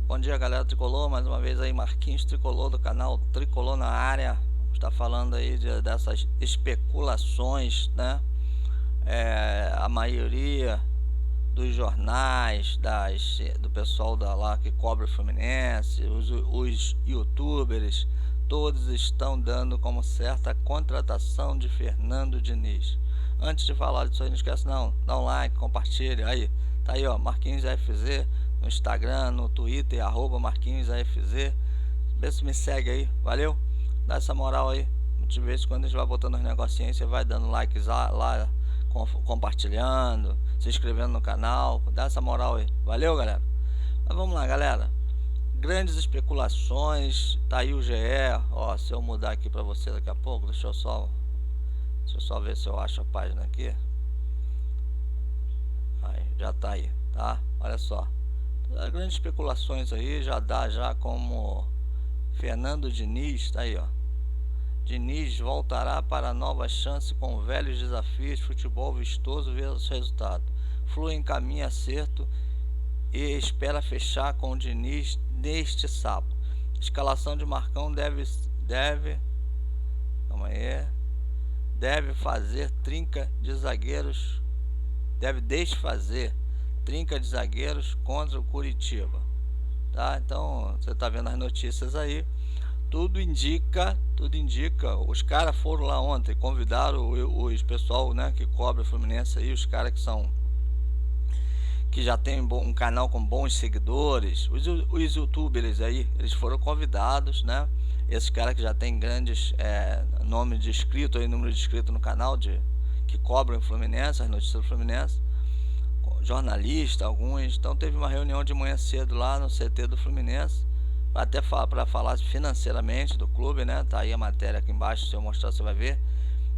Bom dia, galera Tricolor, mais uma vez aí Marquinhos Tricolor do canal Tricolor na área. Está falando aí dessas especulações, né? A maioria dos jornais, do pessoal lá que cobre o Fluminense, os youtubers, todos estão dando como certa a contratação de Fernando Diniz. Antes de falar disso aí, não esquece não, dá um like, compartilha aí. Tá aí, ó, Marquinhos AFZ no Instagram, no Twitter, @Marquinhos AFZ. Vê se me segue aí, valeu? Dá essa moral aí. De vez em quando a gente vai botando os negocinhos, você vai dando likes lá, compartilhando, se inscrevendo no canal, dá essa moral aí. Valeu, galera? Mas vamos lá, galera. Grandes especulações, tá aí o GE, ó, se eu mudar aqui pra você daqui a pouco, deixa eu só ver se eu acho a página aqui. Aí, já tá aí, tá? Olha só. Grandes especulações aí, já dá já como Fernando Diniz, tá aí, ó. Diniz voltará para nova chance com velhos desafios, futebol vistoso versus resultado. Flu encaminha acerto e espera fechar com o Diniz neste sábado. Escalação de Marcão deve fazer trinca de zagueiros, deve desfazer trinca de zagueiros contra o Curitiba, tá? Então você tá vendo as notícias aí, tudo indica, os caras foram lá ontem, convidaram os pessoal, né, que cobre o Fluminense aí, os caras que já tem um canal com bons seguidores, os youtubers aí, eles foram convidados, né? Esses caras que já tem grandes nome de inscrito aí, número de inscritos no canal que cobram o Fluminense, as notícias do Fluminense, jornalista, alguns. Então teve uma reunião de manhã cedo lá no CT do Fluminense, até para falar financeiramente do clube, né? Tá aí a matéria aqui embaixo, se eu mostrar você vai ver.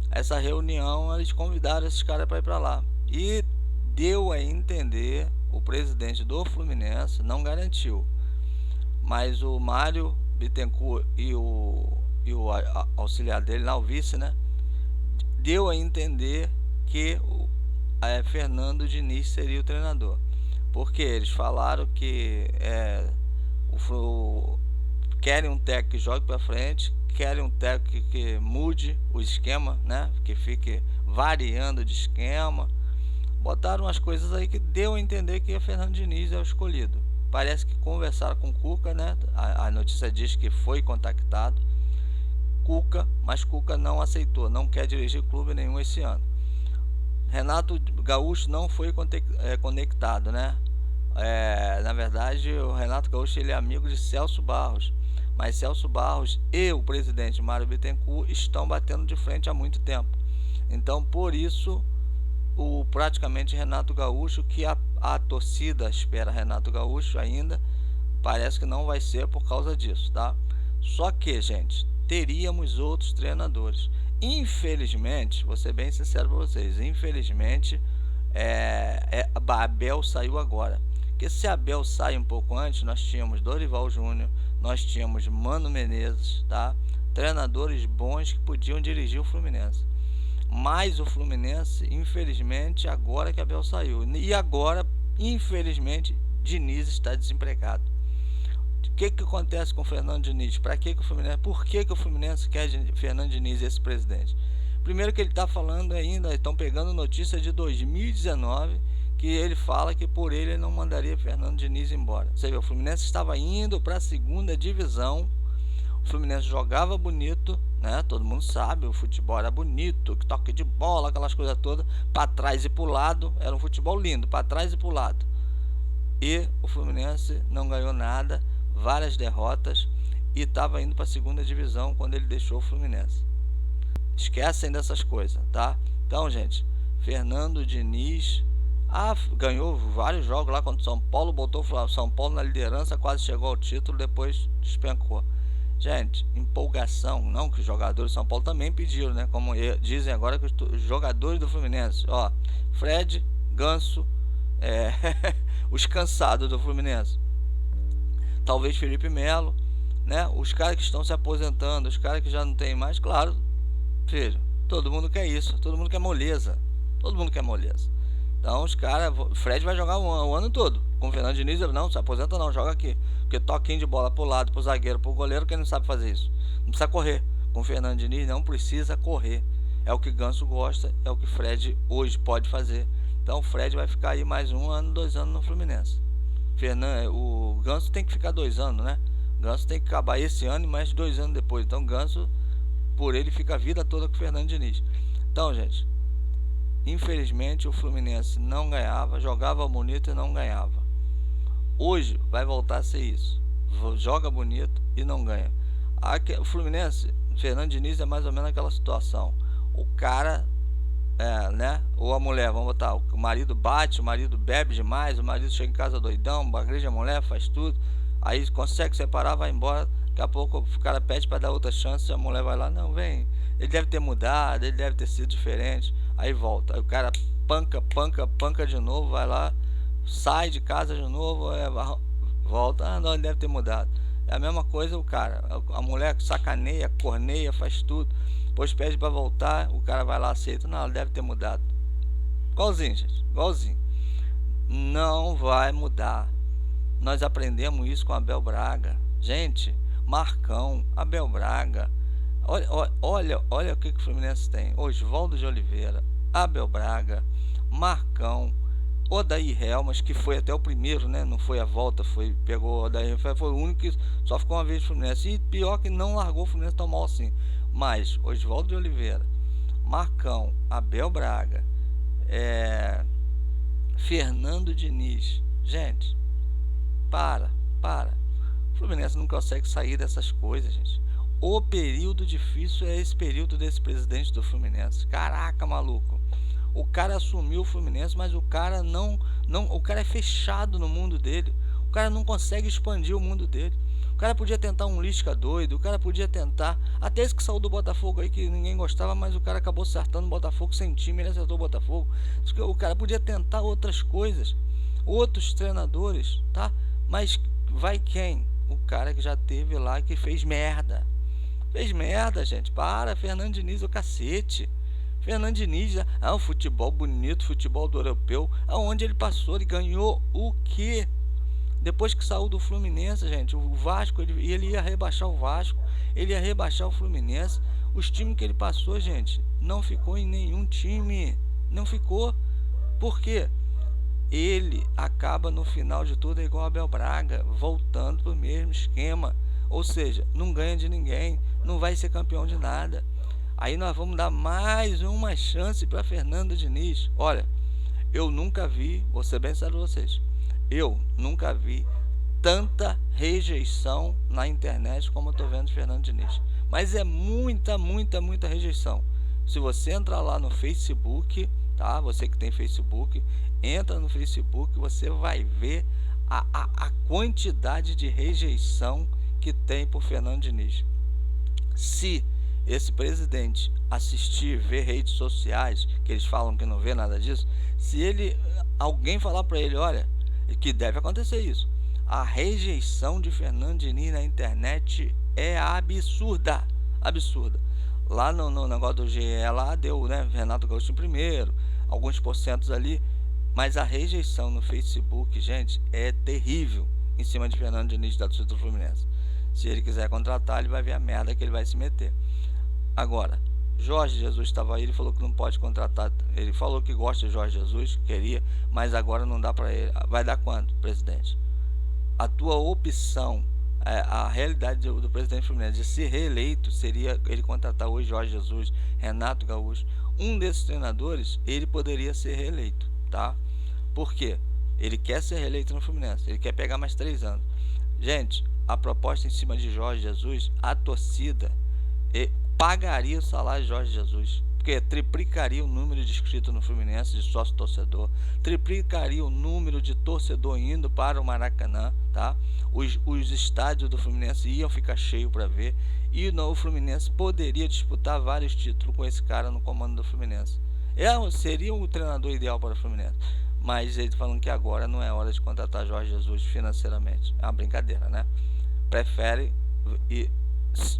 Essa reunião eles convidaram esses caras para ir para lá e deu a entender, o presidente do Fluminense não garantiu, mas o Mário Bittencourt e o auxiliar dele, lá, o vice, né, deu a entender que Fernando Diniz seria o treinador, porque eles falaram que querem um técnico que jogue para frente, querem um técnico que mude o esquema, né, que fique variando de esquema. Botaram umas coisas aí que deu a entender que o Fernando Diniz é o escolhido. Parece que conversaram com o Cuca, né? A notícia diz que foi contactado Cuca, mas Cuca não aceitou, não quer dirigir clube nenhum esse ano. Renato Gaúcho não foi conectado, né? Na verdade, o Renato Gaúcho ele é amigo de Celso Barros, mas Celso Barros e o presidente Mário Bittencourt estão batendo de frente há muito tempo. Então, por isso, praticamente Renato Gaúcho, que a torcida espera Renato Gaúcho ainda, parece que não vai ser por causa disso, tá? Só que, gente, teríamos outros treinadores. Infelizmente, vou ser bem sincero para vocês, infelizmente Abel saiu agora. Porque se Abel sai um pouco antes, nós tínhamos Dorival Júnior, nós tínhamos Mano Menezes, tá? Treinadores bons que podiam dirigir o Fluminense. Mas o Fluminense, infelizmente, agora que Abel saiu, e agora, infelizmente, Diniz está desempregado. O que acontece com o Fernando Diniz? Por que o Fluminense quer Fernando Diniz, esse presidente? Primeiro que ele está falando ainda, estão pegando notícia de 2019, que ele fala que por ele não mandaria Fernando Diniz embora. Você vê, o Fluminense estava indo para a segunda divisão, o Fluminense jogava bonito, né? Todo mundo sabe, o futebol era bonito, toque de bola, aquelas coisas todas, para trás e para o lado, era um futebol lindo, para trás e para o lado. E o Fluminense não ganhou nada, várias derrotas, e estava indo para a segunda divisão quando ele deixou o Fluminense. Esquecem dessas coisas, tá? Então, gente, Fernando Diniz ganhou vários jogos lá contra o São Paulo, botou o São Paulo na liderança, quase chegou ao título, depois despencou. Gente, empolgação, não que os jogadores de São Paulo também pediram, né? Como dizem agora que os jogadores do Fluminense, ó, Fred, Ganso, os cansados do Fluminense, talvez Felipe Melo, né? Os caras que estão se aposentando, os caras que já não tem mais, claro, filho, todo mundo quer isso, todo mundo quer moleza, Então os caras, Fred vai jogar o ano todo. Com o Fernando Diniz, ele não se aposenta não, joga aqui. Porque toquinho de bola pro lado, pro zagueiro, pro goleiro, quem não sabe fazer isso? Não precisa correr. Com o Fernando Diniz não precisa correr. É o que Ganso gosta, é o que Fred hoje pode fazer. Então o Fred vai ficar aí mais 1 ano, 2 anos no Fluminense. O Ganso tem que ficar 2 anos, né? O Ganso tem que acabar esse ano e mais 2 anos depois. Então o Ganso, por ele, fica a vida toda com o Fernando Diniz. Então, gente, infelizmente o Fluminense não ganhava, jogava bonito e não ganhava. Hoje vai voltar a ser isso. Joga bonito e não ganha. O Fluminense, Fernando Diniz, é mais ou menos aquela situação. O cara, né? Ou a mulher, vamos botar, o marido bate, o marido bebe demais, o marido chega em casa doidão, bagreja a mulher, faz tudo. Aí consegue separar, vai embora. Daqui a pouco o cara pede para dar outra chance, a mulher vai lá, não, vem. Ele deve ter mudado, ele deve ter sido diferente. Aí volta. Aí o cara panca de novo, vai lá, sai de casa de novo, volta, não, ele deve ter mudado. É a mesma coisa o cara, a mulher sacaneia, corneia, faz tudo, depois pede para voltar, o cara vai lá, aceita, não, ele deve ter mudado. Igualzinho, gente, igualzinho. Não vai mudar. Nós aprendemos isso com Abel Braga. Gente, Marcão, Abel Braga. Olha o que o Fluminense tem. Oswaldo de Oliveira, Abel Braga, Marcão, Odair Helmas, que foi até o primeiro, né? Não foi a volta, pegou o Odair, foi o único que só ficou uma vez no Fluminense. E pior que não largou o Fluminense tão mal assim. Mas Oswaldo de Oliveira, Marcão, Abel Braga, Fernando Diniz. Gente, para. O Fluminense não consegue sair dessas coisas, gente. O período difícil é esse período desse presidente do Fluminense. Caraca, maluco. O cara assumiu o Fluminense, mas o cara o cara é fechado no mundo dele. O cara não consegue expandir o mundo dele. O cara podia tentar um Lisca doido, o cara podia tentar, até esse que saiu do Botafogo aí, que ninguém gostava, mas o cara acabou acertando o Botafogo sem time, ele acertou o Botafogo. O cara podia tentar outras coisas, outros treinadores, tá? Mas vai quem? O cara que já teve lá, que fez merda. Fez merda, gente. Fernando Diniz, o cacete. Fernando Diniz, o futebol bonito, futebol do europeu. Aonde ele passou, ele ganhou o quê? Depois que saiu do Fluminense, gente, o Vasco, ele ia rebaixar o Vasco, ele ia rebaixar o Fluminense. Os times que ele passou, gente, não ficou em nenhum time. Não ficou. Por quê? Ele acaba no final de tudo igual Abel Braga, voltando para o mesmo esquema. Ou seja, não ganha de ninguém, não vai ser campeão de nada. Aí nós vamos dar mais uma chance para Fernando Diniz. Olha, eu nunca vi, vou ser bem sério com vocês, eu nunca vi tanta rejeição na internet como eu estou vendo de Fernando Diniz. Mas é muita rejeição. Se você entrar lá no Facebook, tá? Você que tem Facebook, entra no Facebook, você vai ver a quantidade de rejeição que tem por Fernando Diniz. Se esse presidente assistir, ver redes sociais, que eles falam que não vê nada disso, se alguém falar para ele, olha, que deve acontecer isso, a rejeição de Fernando Diniz na internet é absurda. Lá no negócio do GE, lá deu, né, Renato Gaúcho em primeiro, alguns porcentos ali, mas a rejeição no Facebook, gente, é terrível em cima de Fernando Diniz da torcida do Fluminense. Se ele quiser contratar, ele vai ver a merda que ele vai se meter. Agora, Jorge Jesus estava aí, ele falou que não pode contratar. Ele falou que gosta de Jorge Jesus, queria, mas agora não dá para ele. Vai dar quando, presidente? A tua opção, a realidade do presidente Fluminense de ser reeleito seria ele contratar hoje Jorge Jesus, Renato Gaúcho. Um desses treinadores, ele poderia ser reeleito, tá? Por quê? Ele quer ser reeleito no Fluminense, ele quer pegar mais 3 anos. Gente, a proposta em cima de Jorge Jesus, a torcida pagaria o salário de Jorge Jesus, porque triplicaria o número de inscritos no Fluminense, de sócio torcedor, triplicaria o número de torcedor indo para o Maracanã, tá? Os estádios do Fluminense iam ficar cheios para ver, e o Fluminense poderia disputar vários títulos com esse cara no comando do Fluminense. Seria o treinador ideal para o Fluminense, mas ele falando que agora não é hora de contratar Jorge Jesus financeiramente. É uma brincadeira, né? Prefere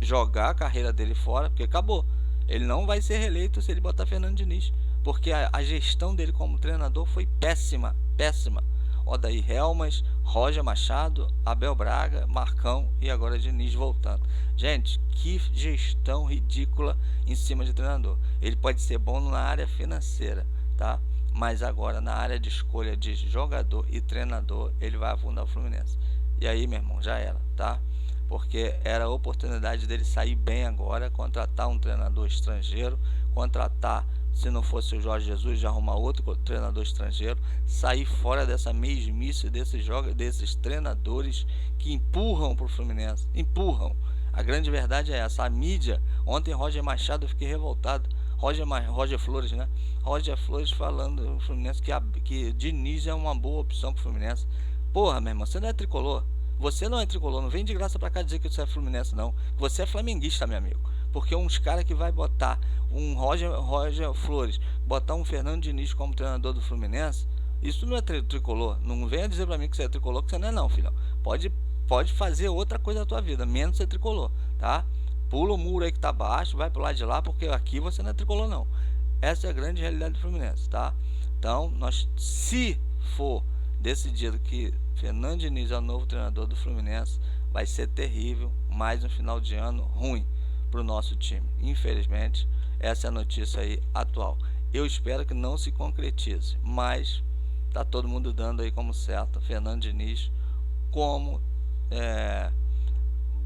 jogar a carreira dele fora, porque acabou. Ele não vai ser reeleito se ele botar Fernando Diniz. porque a gestão dele como treinador foi péssima, péssima. Odair Helmas, Roger Machado, Abel Braga, Marcão e agora Diniz voltando. Gente, que gestão ridícula em cima de treinador. Ele pode ser bom na área financeira, tá? Mas agora na área de escolha de jogador e treinador, ele vai afundar o Fluminense. E aí, meu irmão, já era, tá? Porque era a oportunidade dele sair bem agora, contratar um treinador estrangeiro, contratar, se não fosse o Jorge Jesus, de arrumar outro treinador estrangeiro, sair fora dessa mesmice desses treinadores que empurram para o Fluminense, empurram. A grande verdade é essa, a mídia, ontem Roger Machado, eu fiquei revoltado, Roger Flores, né? Roger Flores falando no Fluminense que Diniz é uma boa opção para o Fluminense. Porra, meu irmão, você não é tricolor? Você não é tricolor, não vem de graça pra cá dizer que você é Fluminense, não. Você é flamenguista, meu amigo. Porque uns caras que vai botar um Roger Flores, botar um Fernando Diniz como treinador do Fluminense, isso não é tricolor. Não venha dizer pra mim que você é tricolor, que você não é não, filhão. Pode fazer outra coisa na tua vida, menos ser tricolor, tá? Pula o muro aí que tá baixo, vai pro lado de lá, porque aqui você não é tricolor, não. Essa é a grande realidade do Fluminense, tá? Então, se for decidido que Fernando Diniz é o novo treinador do Fluminense, vai ser terrível, mais um final de ano ruim para o nosso time. Infelizmente, essa é a notícia aí atual. Eu espero que não se concretize, mas tá todo mundo dando aí como certo Fernando Diniz como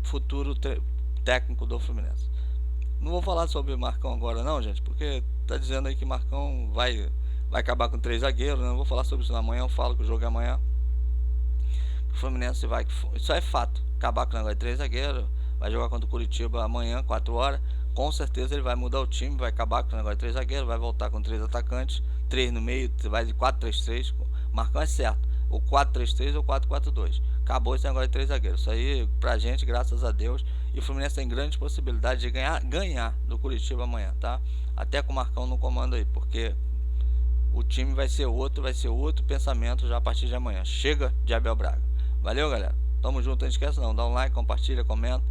futuro técnico do Fluminense. Não vou falar sobre Marcão agora não, gente, porque tá dizendo aí que Marcão vai acabar com 3 zagueiros, né? Não vou falar sobre isso amanhã, eu falo que o jogo é amanhã. O Fluminense vai, isso é fato, acabar com o negócio de 3 zagueiros, vai jogar contra o Curitiba amanhã, 4 horas, com certeza ele vai mudar o time, vai acabar com o negócio de 3 zagueiros, vai voltar com 3 atacantes, 3 no meio, vai de 4-3-3, Marcão é certo, o 4-3-3 ou 4-4-2, acabou esse negócio de 3 zagueiros, isso aí pra gente, graças a Deus, e o Fluminense tem grande possibilidade de ganhar do Curitiba amanhã, tá? Até com o Marcão no comando aí, porque o time vai ser outro pensamento já a partir de amanhã. Chega de Abel Braga. Valeu, galera. Tamo junto, não esquece não. Dá um like, compartilha, comenta.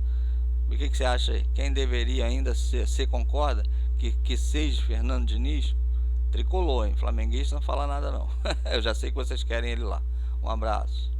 O que você acha aí? Quem deveria ainda ser, você concorda que seja Fernando Diniz? Tricolor, hein? Flamenguista não fala nada não. Eu já sei que vocês querem ele lá. Um abraço.